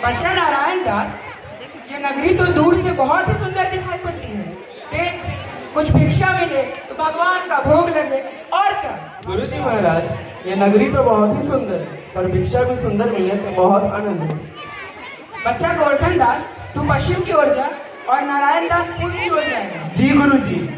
बच्चा नारायण दास, ये नगरी तो दूर से बहुत ही सुंदर दिखाई पड़ती है। देख, कुछ भिक्षा मिले तो भगवान का भोग लगे, और क्या। गुरुजी महाराज, ये नगरी तो बहुत ही सुंदर है, पर भिक्षा भी सुंदर मिले तो बहुत आनंद है। बच्चा गोवर्धन दास, तू पश्चिम की ओर जा और नारायण दास पूर्व की ओर जाएगा। जी गुरुजी।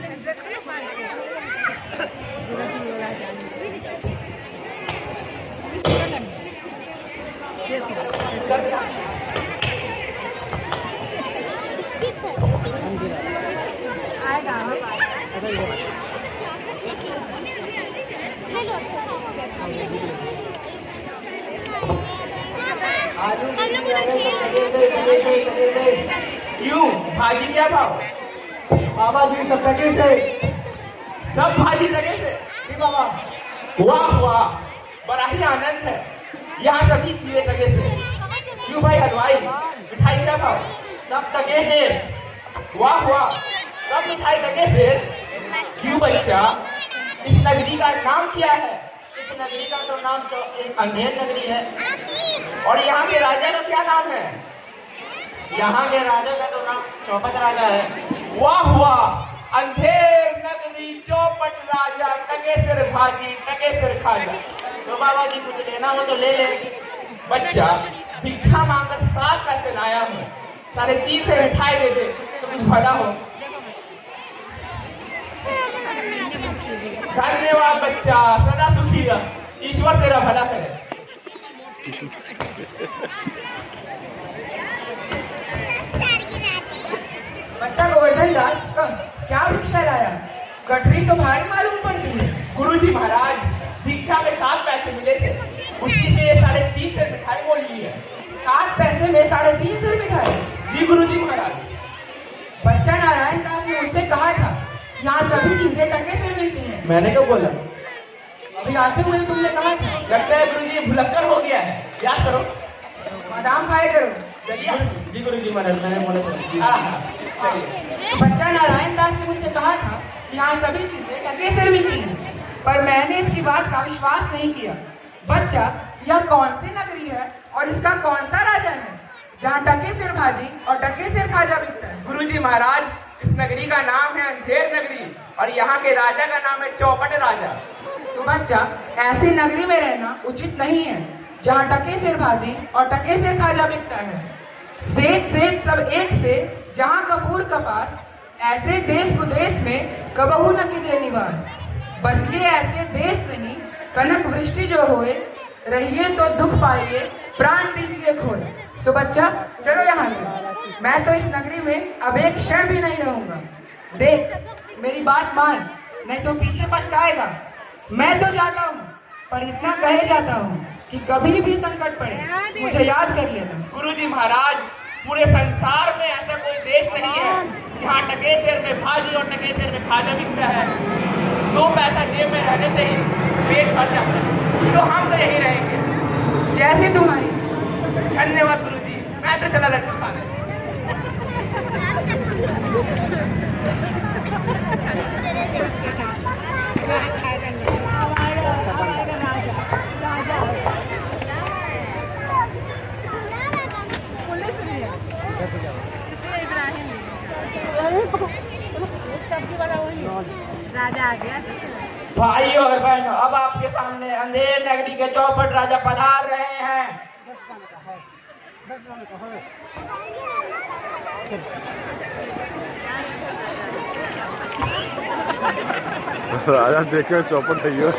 क्यों भाजी क्या भाव? बाबा जी सब टके से। सब भाजी लगे से? जी बाबा। वाह वाह, बड़ा ही आनंद है। यहाँ सभी चीजें लगे से। क्यों भाई हलवाई, मिठाई क्या भाव? सब टके से। वाह वाह, सब मिठाई लगे से। क्यों बच्चा, इस नगरी का नाम क्या है? इस नगरी का तो नाम एक अंधेर नगरी है। और यहाँ के राजा का क्या नाम है? यहाँ के राजा का तो नाम चौपट राजा है। वाह वाह, अंधेर नगरी, चौपट राजा, टकेसर भाजी, टकेसर खाजा। तो बाबा जी कुछ लेना हो तो ले ले। बच्चा, भिक्षा मांगकर 7 पैसे लाया हूँ, 3.5 से मिठाई दे दे तो कुछ भला हो। धन्यवाद बच्चा, सदा सुखी रह, ईश्वर तेरा भला करे। बच्चा गोवर्धन दास, क्या भिक्षा लाया? गठरी तो भारी मालूम पड़ती है। गुरुजी महाराज, भिक्षा में 7 पैसे मिले थे, उसी से 3.5 से मिठाई मोल ली है। 7 पैसे में 3.5 से मिठाई? जी गुरुजी महाराज। बच्चा नारायण दास ने मुझसे कहा था, यहाँ सभी चीजें टके से मिलती हैं। मैंने क्यों बोला? अभी आते हुए तुमने कहा था। लगता है गुरुजी भुलक्कड़ हो गया है, याद करो। बादाम खाया करो। चलिए। जी गुरुजी महाराज, मैंने बोला था। तो बच्चा नारायण दास ने मुझसे कहा था कि यहाँ सभी चीजें टके से मिलती हैं, पर मैंने इसकी बात का विश्वास नहीं किया। बच्चा, यह कौन सी नगरी है और इसका कौन सा राजा है जहाँ टके सिर भाजी और टके सिर खाजा बिकता है? गुरुजी महाराज, इस नगरी का नाम है अंधेर नगरी और यहाँ के राजा का नाम है चौपट राजा। तो बच्चा, ऐसी नगरी में रहना उचित नहीं है जहाँ टके सिर भाजी और टके सिर खाजा बिकता है। सेठ सेठ सब एक से, जहाँ कपूर कपास, ऐसे देश कुदेश में कबहू न कीजिए निवास। बस ये ऐसे देश नहीं, कनक वृष्टि जो होए, रहिए तो दुख पाइए, प्राण दीजिए खोए। सो बच्चा, चलो यहाँ से, मैं तो इस नगरी में अब एक क्षण भी नहीं रहूंगा। देख, मेरी बात मान, नहीं तो पीछे पछताएगा। मैं तो जाता हूँ, पर इतना कहे जाता हूँ कि कभी भी संकट पड़े मुझे याद कर लेना। गुरुजी महाराज, पूरे संसार में ऐसा कोई देश नहीं है जहाँ टकेसर में भाजी और टकेसर में खाजा बिकता है। 2 पैसा जेब में रहने से ही पेट भर जाता है, तो हम तो यही रहेंगे। जैसे तुम्हारी इच्छा। धन्यवाद गुरुजी, मैं तो चला लड्डू खाने। सब्जी वाला वही राजा आ गया। भाइयों और बहनों, अब आपके सामने अंधेर नगरी के चौपट राजा पधार रहे हैं। राजा देखे चौपट है।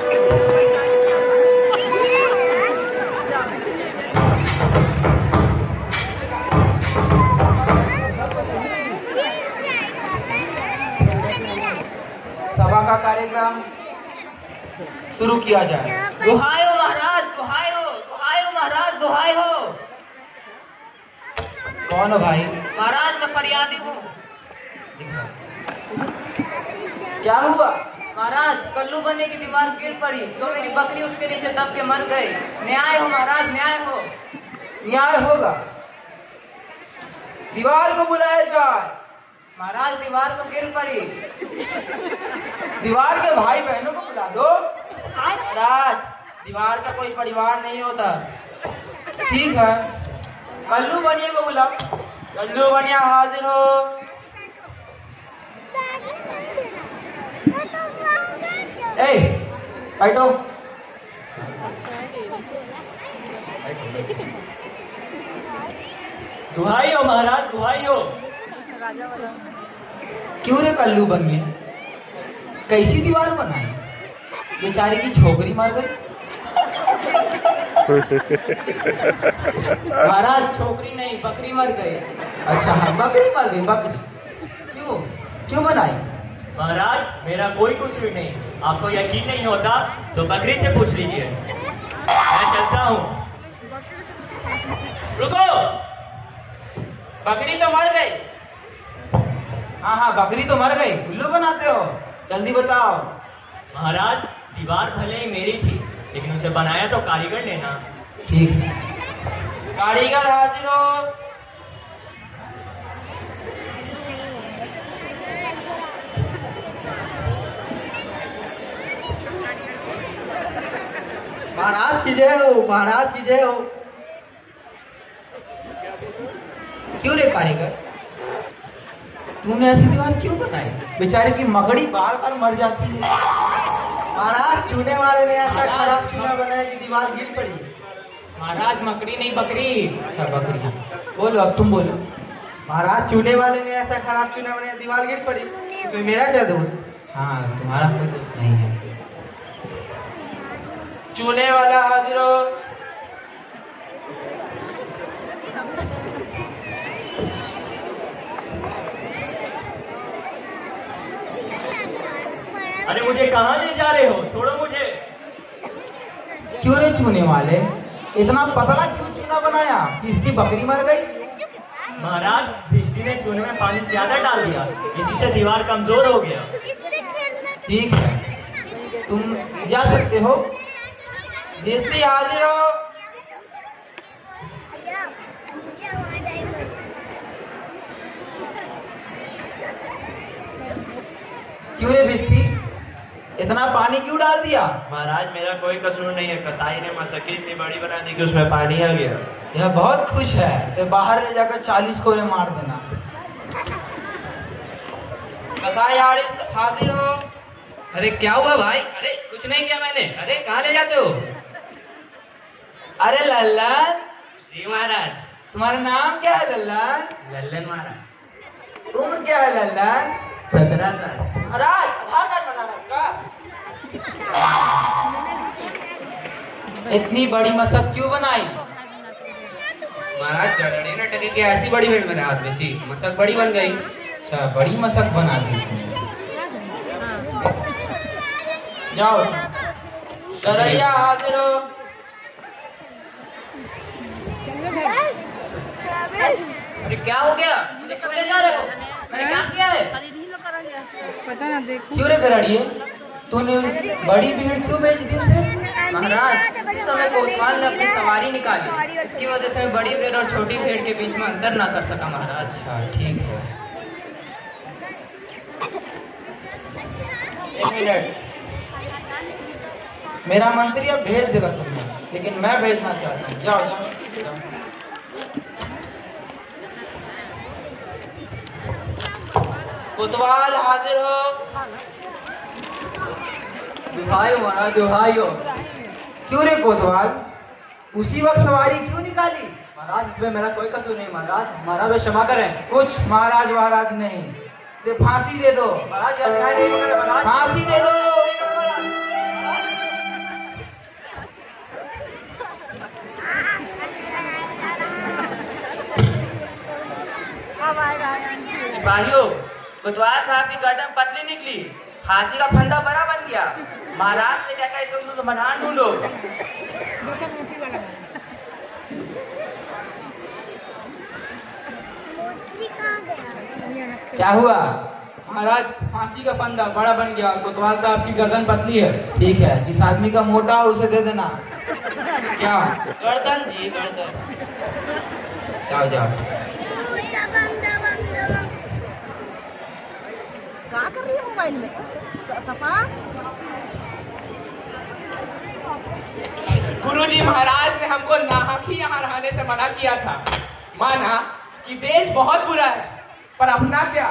सभा का कार्यक्रम शुरू किया जाए। दुहाई हो महाराज, दुहाई हो, दुहाई हो महाराज, दुहाई हो। कौन हो भाई? महाराज मैं फरियादी हूँ। क्या हुआ? महाराज, कल्लू बनने की दीवार गिर पड़ी, तो मेरी बकरी उसके नीचे दब के मर गई। न्याय हो महाराज, न्याय हो। न्याय होगा, दीवार को बुलाया जाए। महाराज, दीवार तो गिर पड़ी। दीवार के भाई बहनों को बुला दो। महाराज, दीवार का कोई परिवार नहीं होता। ठीक है, कल्लू बनिए को बुलाओ। कल्लू बनिया हाजिर हो। ए बैठो। दुहाई हो महाराज, दुहाई हो। क्यों रे कल्लू बन गए? कैसी दीवार बनाई? बेचारी की छोकरी मर गई। महाराज छोकरी नहीं बकरी मर गई। अच्छा हाँ, बकरी मर गई। बकरी क्यों क्यों बनाई? महाराज मेरा कोई कुछ भी नहीं। आपको यकीन नहीं होता तो बकरी से पूछ लीजिए। मैं चलता हूँ। रुको, बकरी तो मर गई। हाँ हाँ, बकरी तो मर गई। उल्लू बनाते हो, जल्दी बताओ। महाराज दीवार भले ही मेरी थी, लेकिन उसे बनाया तो कारीगर ने ना। ठीक है। कारीगर हाजिर हो। महाराज की जय हो, महाराज की जय हो। क्यों रे कारीगर, तूने ऐसी दीवार क्यों बनाई? बेचारे की मकड़ी बार बार मर जाती है। महाराज चूने वाले ने ऐसा खराब चूना बनाया कि दीवार गिर पड़ी। महाराज मकड़ी नहीं बकरी। अच्छा बकरी। बोलो, अब तुम बोलो। महाराज चूने वाले ने ऐसा खराब चूना बनाया दीवार गिर पड़ी। इसमें मेरा क्या दोष? हाँ, तुम्हारा कोई दोष नहीं है। चूने वाला हाजिर हो। अरे मुझे कहाँ ले जा रहे हो? छोड़ो मुझे। क्यों रे चूने वाले, इतना पतला क्यों चूना बनाया कि इसकी बकरी मर गई? महाराज भिष्टी ने चूने में पानी ज्यादा डाल दिया, इसी से दीवार कमजोर हो गया। ठीक है, तुम जा सकते हो। भिष्टी हाजिर हो। क्यों रे भिष्टी, इतना पानी क्यों डाल दिया? महाराज मेरा कोई कसूर नहीं है। कसाई ने मसकी इतनी बड़ी बना दी कि उसमें पानी आ गया। यह बहुत खुश है, तो बाहर ले जाकर 40 कोड़े मार देना। कसाई हाजिर हो। अरे क्या हुआ भाई? अरे कुछ नहीं किया मैंने। अरे कहाँ ले जाते हो? अरे लल्लन, जी महाराज। तुम्हारा नाम क्या है लल्लन? लल्लन महाराज। उम्र क्या है लल्लन? 17 साल। अरे आधार कार्ड बना रखा। इतनी बड़ी मशक क्यों बनाई? महाराज डरने न टके कि ऐसी बड़ी भीड़ मेरे हाथ में थी, मसक बड़ी बन गई। अच्छा, बड़ी मशक बना दी इसने। जाओ। सरैया हाजिर हो। अरे क्या हो गया? मुझे क्यों ले जा रहे हो? मैंने क्या किया है? पता ना, देखो। क्यों रे गराड़िए, तूने बड़ी भीड़ क्यों भेज दी उसे? महाराज उसी समय कोतवाल ने अपनी सवारी निकाली, इसकी वजह से मैं बड़ी भीड़ और छोटी भीड़ के बीच में अंतर ना कर सका महाराज। अच्छा ठीक है। एक मिनट। मेरा मंत्री अब भेज देगा तुम्हें, लेकिन मैं भेजना चाहता हूँ। जाओ जाओ, जाओ। कोतवाल हाजिर हो। दुहाई महाराज, दुहाई हो। क्यों रे कोतवाल, उसी वक्त सवारी क्यों निकाली? महाराज इसमें मेरा कोई कसूर नहीं। महाराज महाराज क्षमा करें। कुछ महाराज महाराज नहीं, सिर्फ फांसी दे दो। महाराज अन्याय नहीं पकड़े। महाराज फांसी दे दो। सिपाहियों, कोतवाल साहब की गर्दन पतली निकली, फांसी का फंदा बड़ा बन गया। महाराज से क्या कहते हो, समाधान ढूंढो। क्या हुआ? महाराज फांसी का फंदा बड़ा बन गया, कोतवाल साहब की गर्दन पतली है। ठीक है, जिस आदमी का मोटा हो उसे दे देना। क्या? गर्दन जी, गर्दन। जाओ जाओ। क्या कर रही है मोबाइल में? सफा। गुरुजी महाराज ने हमको नाहक ही यहाँ रहने से मना किया था। माना कि देश बहुत बुरा है, पर अपना क्या,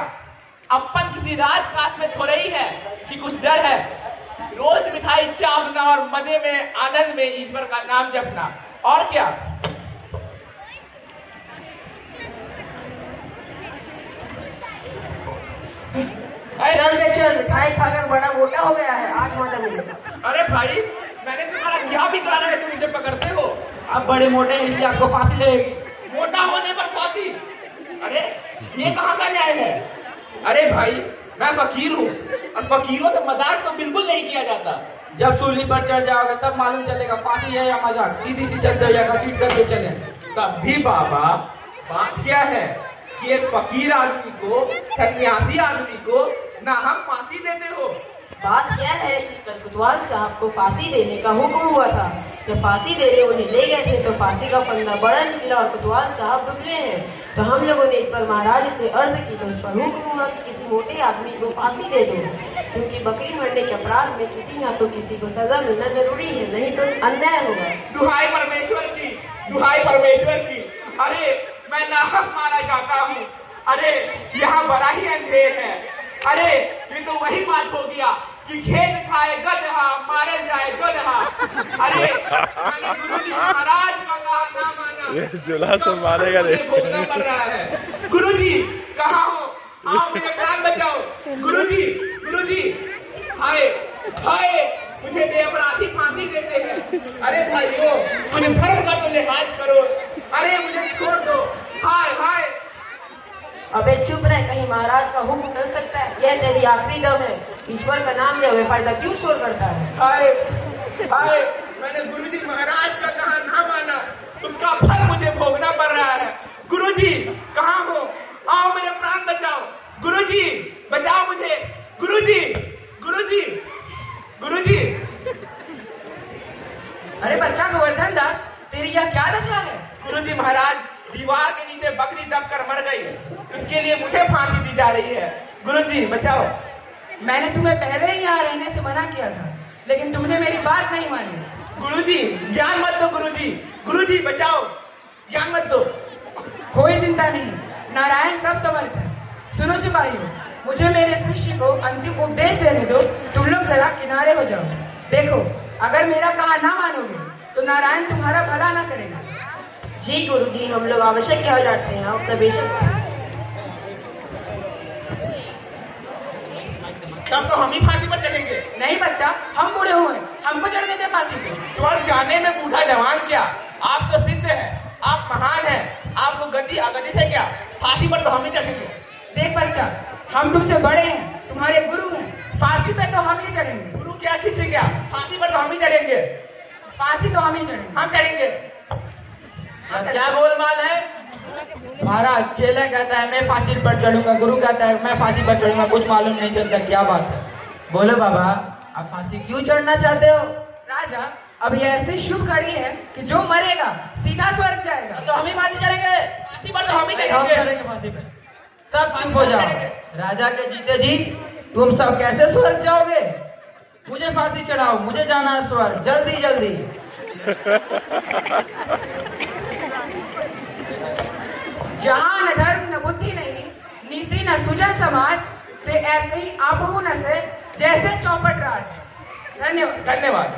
अपन किसी राजकाज में थोड़े ही है कि कुछ डर है। रोज मिठाई चावना और मजे में आनंद में ईश्वर का नाम जपना, और क्या। चल बे चल, मिठाई खाकर बड़ा मोटा हो गया है, आज मजा मिलेगा। अरे भाई, मैंने तुम्हारा क्या बिगाड़ा है, तुम मुझे पकड़ते हो। आप बड़े मोटे हैं इसलिए आपको फांसी लगेगी। मोटा होने पर फांसी? अरे ये कहाँ का न्याय है। अरे भाई, मैं फकीर हूँ और फकीरों से मजाक तो बिल्कुल नहीं किया जाता। जब सूली पर चढ़ जाओगे तब मालूम चलेगा फांसी है या मजाक। सीधी सी चल जाओ या घसीट करके चले। तब भी बाबा, बात क्या है कि एक फकीर आदमी को, सन्यासी आदमी को ना हम फांसी देते हो। बात क्या है कि कल कोतवाल साहब को फांसी देने का हुक्म हुआ था। जब फांसी देने उन्हें ले गए थे तो फांसी का फंदा बड़ा निकला और कोतवाल साहब दुबले हैं। तो हम लोगों ने इस पर महाराज से अर्ज की तो इस पर हुक्म हुआ कि किसी मोटे आदमी को फांसी दे दो, क्योंकि बकरी मरने के अपराध में किसी ना तो किसी को सजा मिलना जरूरी है, नहीं तो अन्याय होगा। दुहाई परमेश्वर की, दुहाई परमेश्वर की। अरे मैं नाहक मारा जाता हूँ। अरे यहाँ बड़ा ही अंधेर है। अरे ये तो वही बात हो गया कि खेत खाए गदहा, मारे जाए गदहा। अरे मैंने गुरुजी महाराज का कहा ना माना, जुला से मारेगा रे। भोगना पड़ रहा है। गुरुजी कहाँ हो, आओ मेरे प्राण बचाओ। गुरुजी, गुरुजी, हाय हाय, मुझे बेअपराधी फांसी देते हैं। अरे भाइयों, मुझे धर्म का तो लिहाज करो। अरे मुझे छोड़ दो। हाय हाय। अबे चुप रहे, कहीं महाराज का हुक्म टल सकता है। यह तेरी आखिरी दम है, ईश्वर का नाम ले, बेफायदा क्यों शोर करता है। हाय हाय, मैंने गुरुजी महाराज का कहा ना माना, उसका फल मुझे भोगना पड़ रहा है। गुरुजी कहाँ हो, आओ मेरे प्राण बचाओ। गुरुजी बचाओ मुझे। गुरुजी, गुरुजी, गुरुजी। अरे बच्चा गोवर्धन दास, तेरी यह क्या दशा है? गुरुजी महाराज, दीवार के नीचे बकरी दब कर मर गई, इसके लिए मुझे फांसी दी जा रही है। गुरुजी बचाओ। मैंने तुम्हें पहले ही यहाँ रहने से मना किया था, लेकिन तुमने मेरी बात नहीं मानी। गुरुजी ज्ञान मत दो। गुरुजी, गुरुजी बचाओ, ज्ञान मत दो। कोई चिंता नहीं, नारायण सब समर्थ है। सुनो सिपाहियों, मुझे मेरे शिष्य को अंतिम उपदेश देने दो। तुम लोग जरा किनारे हो जाओ। देखो, अगर मेरा कहा ना मानोगे तो नारायण तुम्हारा भला ना करेगा। जी गुरुजी, हम लोग आवश्यक क्या हो जाते हैं, आप बेशक। तब तो हम ही फांसी पर चलेंगे। नहीं बच्चा, हम बूढ़े हुए, हमको चढ़ने दे फांसी पे। स्वर्ग जाने में बूढ़ा जवान क्या, आप तो सिद्ध है, आप महान है, आपको गति अगतित है क्या। फांसी पर तो हम ही चढ़ेंगे। देख बच्चा, हम तुमसे बड़े हैं, तुम्हारे गुरु हैं, फांसी पे तो हम ही चढ़ेंगे। गुरु क्या, शिष्य क्या, फांसी पर तो हम ही चढ़ेंगे। फांसी तो हम ही चढ़ेंगे। हम चढ़ेंगे। क्या गोलमाल है महाराज? चेला कहता है मैं फांसी पर चढ़ूंगा, गुरु कहता है मैं फांसी पर चढ़ूंगा, कुछ मालूम नहीं चलता क्या बात है। बोलो बाबा, आप फांसी क्यों चढ़ना चाहते हो? राजा, अब ये ऐसी शुभ घड़ी है कि जो मरेगा सीधा स्वर्ग जाएगा। तो हम ही फांसी चढ़ेंगे। फांसी पर तो हम ही हम चढ़ेंगे। चढ़ेंगे फांसी पे। सब चुप हो जाओ। राजा के जीते जी तुम सब कैसे स्वर्ग जाओगे? मुझे फांसी चढ़ाओ, मुझे जाना है स्वर्ग, जल्दी जल्दी। जहाँ न धर्म न बुद्धि नहीं, नीति न सुजन समाज, ते ऐसे ही आपहु न से जैसे चौपट राज। धन्यवाद। धन्यवाद।